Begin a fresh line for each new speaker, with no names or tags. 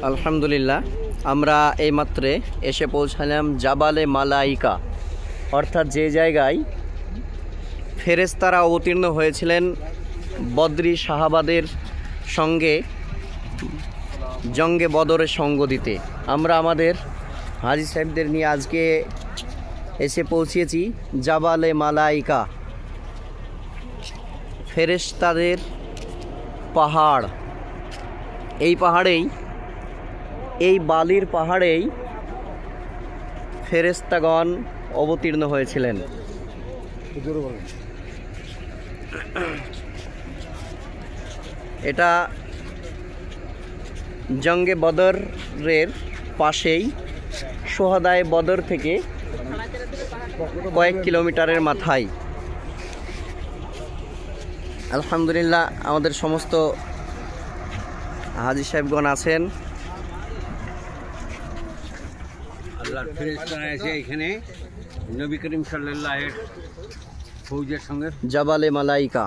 আলহামদুলিল্লাহ, আমরা এইমাত্রে এসে পৌঁছালাম জাবালে মালাইকা, অর্থাৎ যে জায়গায় ফেরেশতারা অবতীর্ণ হয়েছিলেন বদরি সাহাবাদের সঙ্গে জঙ্গে বদরের সঙ্গ দিতে। আমরা আমাদের হাজী সাহেবদের নিয়ে আজকে এসে পৌঁছেছি জাবালে মালাইকা, ফেরেশতাদের পাহাড়। এই পাহাড়েই, এই বালির পাহাড়েই ফেরেশতাগণ অবতীর্ণ হয়েছিলেন। এটা জঙ্গে বদরের পাশেই, সোহাদায়ে বদর থেকে কয়েক কিলোমিটারের মাথায়। আলহামদুলিল্লাহ, আমাদের সমস্ত হাজী সাহেবগণ আছেন।
আল্লাহর ফেরেশতারা এসে এখানে নবী করিম সাল্লাল্লাহু আলাইহি ওয়াসাল্লামের ফৌজের সঙ্গে
জাবালে মালাইকা।